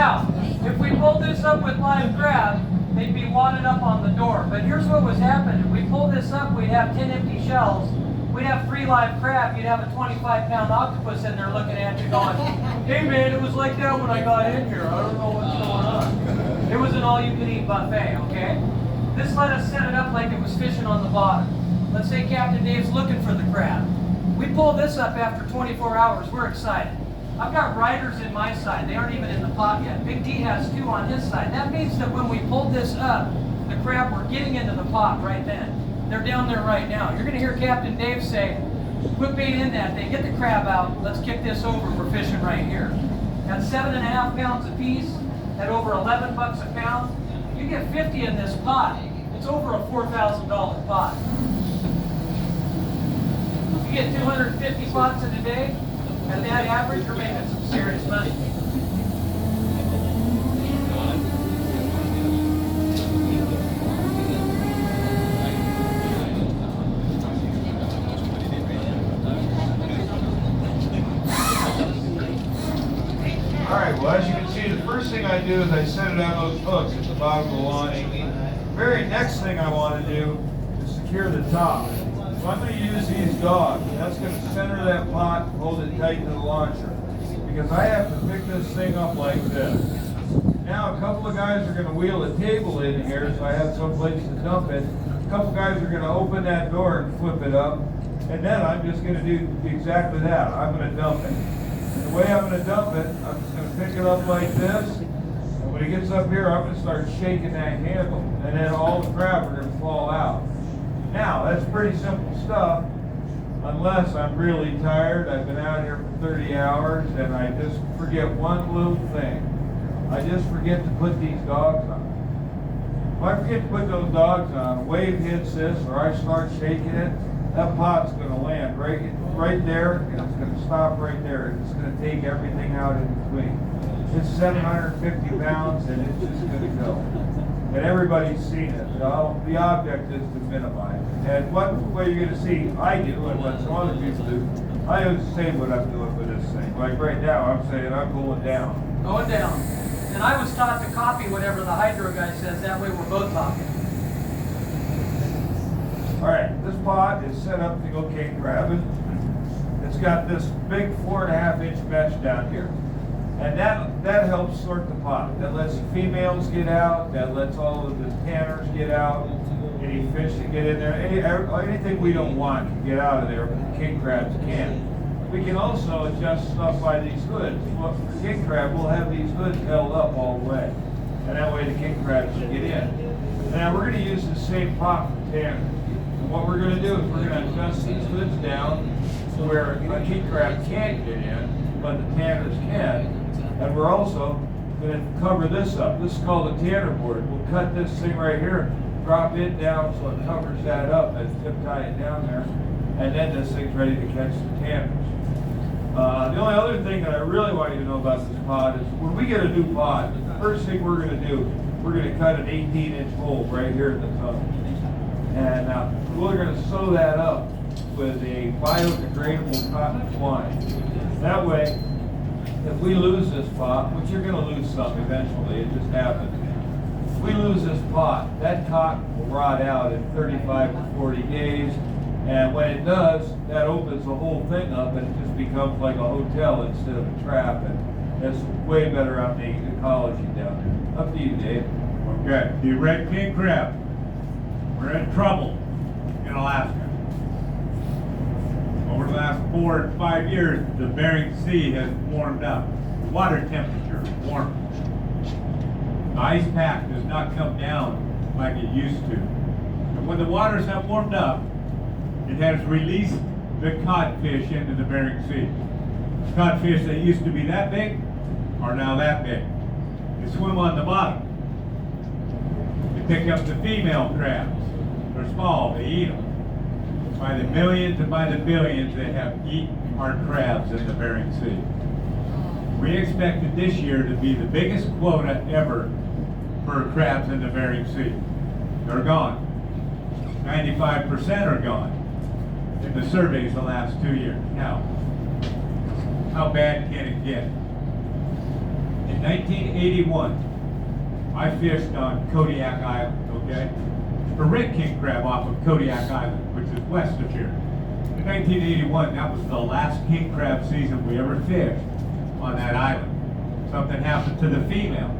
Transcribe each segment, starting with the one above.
Now, if we pulled this up with live crab, they'd be wadded up on the door. But here's what was happening. We pull this up, we'd have 10 empty shells. We'd have 3 live crab. You'd have a 25-pound octopus in there looking at you going, hey man, it was like that when I got in here. I don't know what's going on. It was an all-you-can-eat buffet, okay? This let us set it up like it was fishing on the bottom. Let's say Captain Dave's looking for the crab. We pull this up after 24 hours. We're excited. I've got riders in my side. They aren't even in the pot yet. Big D has 2 on his side. That means that when we pulled this up, the crab were getting into the pot right then. They're down there right now. You're going to hear Captain Dave say, put bait in that thing, get the crab out, let's kick this over, we're fishing right here. At 7.5 pounds a piece, at over 11 bucks a pound, you get 50 in this pot. It's over a $4,000 pot. If you get 250 pots in a day, at that average, you're making some serious money. Well, as you can see, the first thing I do is I set it on those hooks at the bottom of the line. The very next thing I want to do is secure the top. So I'm going to use these dogs. That's going to center that pot and hold it tight to the launcher. Because I have to pick this thing up like this. Now a couple of guys are going to wheel a table in here so I have some place to dump it. A couple guys are going to open that door and flip it up. And then I'm just going to do exactly that. I'm going to dump it. And the way I'm going to dump it, I'm just going to pick it up like this, and when it gets up here, I'm going to start shaking that handle, and then all the crab are going to fall out. Now, that's pretty simple stuff, unless I'm really tired, I've been out here for 30 hours, and I just forget one little thing. I just forget to put these dogs on. If I forget to put those dogs on, a wave hits this, or I start shaking it, that pot's going to land right there, and it's going to stop right there. It's going to take everything out in between. It's 750 pounds, and it's just going to go. And everybody's seen it. The object is to minimize it. And what you're going to see I do, and what some other people do, I always say what I'm doing with this thing. Like right now, I'm saying I'm going down. Going down. And I was taught to copy whatever the hydro guy says. That way we're both talking. All right, this pot is set up to go king crabbing. It's got this big 4.5-inch mesh down here. And that helps sort the pot. That lets the females get out, that lets all of the tanners get out, any fish that get in there, anything we don't want can get out of there, but the king crabs can. We can also adjust stuff by these hoods. Well, for king crab, we'll have these hoods held up all the way. And that way the king crabs can get in. Now we're going to use the same pot for tanners. What we're going to do is we're going to adjust these hoods down to where a king crab can't get in, but the tanners can. And we're also going to cover this up. This is called a tanner board. We'll cut this thing right here, drop it down so it covers that up and zip tie it down there. And then this thing's ready to catch the tanners. The only other thing that I really want you to know about this pod is when we get a new pod, the first thing we're going to do, we're going to cut an 18-inch hole right here at the top. And we're going to sew that up with a biodegradable cotton twine. That way, if we lose this pot, which you're going to lose some eventually, it just happens. If we lose this pot, that cotton will rot out in 35 to 40 days. And when it does, that opens the whole thing up and it just becomes like a hotel instead of a trap. And it's way better on the ecology down there. Up to you, Dave. Okay, the red king crab. We're in trouble in Alaska. Over the last 4 or 5 years, the Bering Sea has warmed up. Water temperature warmed. The ice pack does not come down like it used to. And when the waters have warmed up, it has released the codfish into the Bering Sea. Codfish that used to be that big are now that big. They swim on the bottom. They pick up the female crabs. They're small, they eat them. By the millions and by the billions, they have eaten our crabs in the Bering Sea. We expected this year to be the biggest quota ever for crabs in the Bering Sea. They're gone. 95% are gone in the surveys the last 2 years. Now, how bad can it get? In 1981, I fished on Kodiak Island, okay? For red king crab off of Kodiak Island, which is west of here. In 1981, that was the last king crab season we ever fished on that island. Something happened to the females.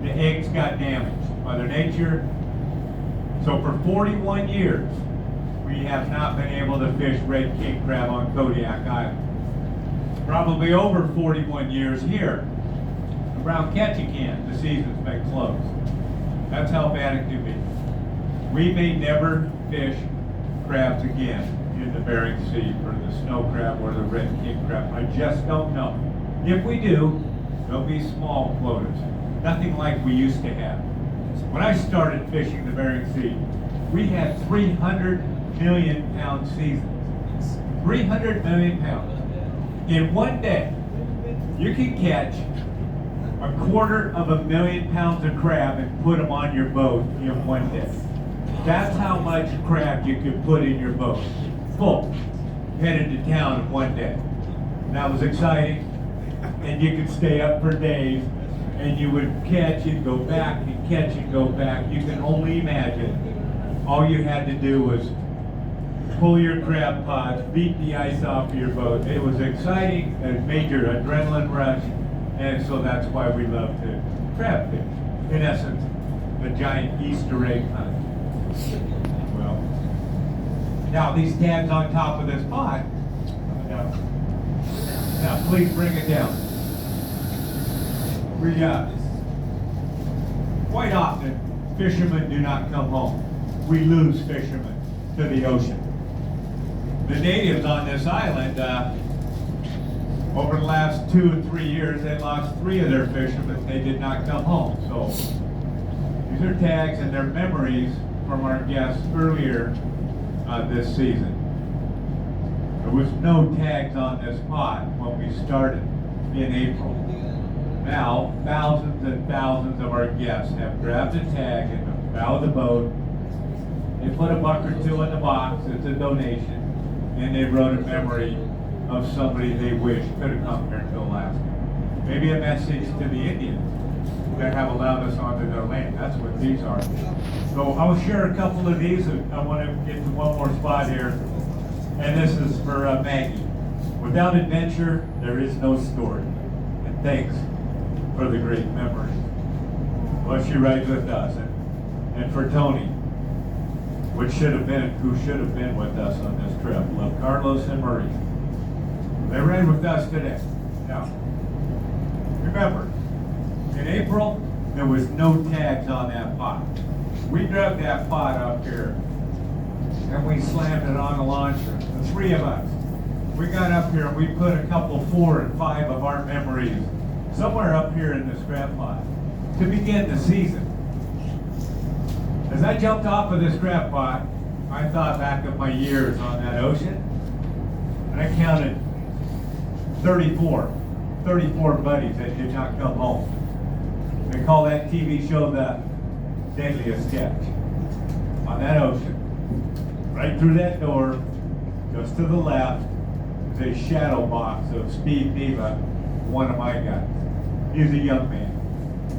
The eggs got damaged. Mother Nature. So for 41 years, we have not been able to fish red king crab on Kodiak Island. Probably over 41 years here. Around Ketchikan, the season's been closed. That's how bad it can be. We may never fish crabs again in the Bering Sea for the snow crab or the red king crab. I just don't know. If we do, there'll be small quotas. Nothing like we used to have. When I started fishing the Bering Sea, we had 300 million pound seasons. 300 million pounds. In one day, you can catch 250,000 pounds of crab and put them on your boat in one day. That's how much crab you could put in your boat. Full. Headed to town in one day. That was exciting. And you could stay up for days. And you would catch and go back and catch and go back. You can only imagine. All you had to do was pull your crab pots, beat the ice off of your boat. It was exciting, a major adrenaline rush, and so that's why we love to crab fish. In essence, a giant Easter egg hunt. Well, now these tags on top of this pot, now please bring it down. Quite often, fishermen do not come home. We lose fishermen to the ocean. The natives on this island, over the last 2 or 3 years, they lost 3 of their fishermen. They did not come home. So these are tags and their memories from our guests earlier this season. There was no tags on this pot when we started in April. Now, thousands and thousands of our guests have grabbed a tag in the bow of the boat. They put a buck or two in the box. It's a donation. And they wrote a memory of somebody they wish could have come here to Alaska. Maybe a message to the Indians that have allowed us onto their land. That's what these are. So I'll share a couple of these. I want to get to one more spot here. And this is for Maggie. Without adventure, there is no story. And thanks for the great memory. Well, she rides with us. And for Tony, who should have been with us on this trip. Love Carlos and Marie. They ran with us today. Now, remember, in April, there was no tags on that pot. We dragged that pot up here, and we slammed it on the launcher. The 3 of us. We got up here, and we put a couple 4 and 5 of our memories somewhere up here in this crab pot to begin the season. As I jumped off of this crab pot, I thought back of my years on that ocean, and I counted 34 buddies that did not come home. They call that TV show The Deadliest Sketch. On that ocean, right through that door, just to the left, is a shadow box of Steve Neva, one of my guys. He's a young man.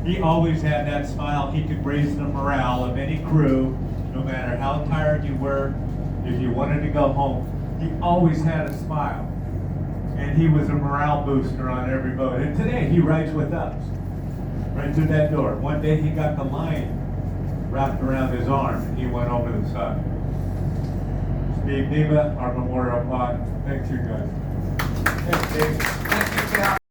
He always had that smile. He could raise the morale of any crew, no matter how tired you were, if you wanted to go home. He always had a smile. And he was a morale booster on every boat. And today he rides with us, right through that door. One day he got the line wrapped around his arm and he went over the side. Steve Neva, our memorial pot. Thanks, you guys. Thanks, Dave.